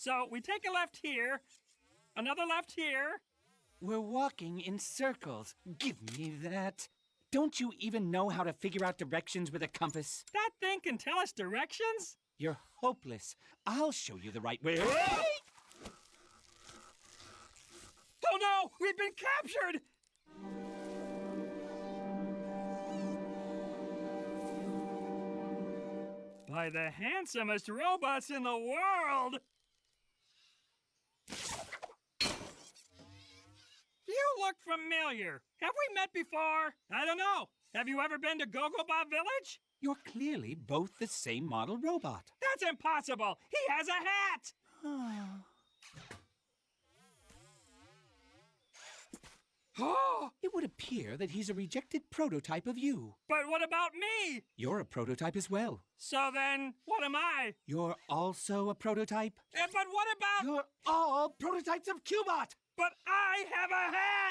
So we take a left here, another left here. We're walking in circles. Give me that. Don't you even know how to figure out directions with a compass? That thing can tell us directions? You're hopeless. I'll show you the right way. Oh no! We've been captured! By the handsomest robots in the world! You look familiar. Have we met before? I don't know. Have you ever been to Gogobot Village? You're clearly both the same model robot. That's impossible. He has a hat. Oh, It would appear that he's a rejected prototype of you. but what about me? You're a prototype as well. So then, what am I? You're also a prototype. But what about... You're all prototypes of Cubot! But I have a hat!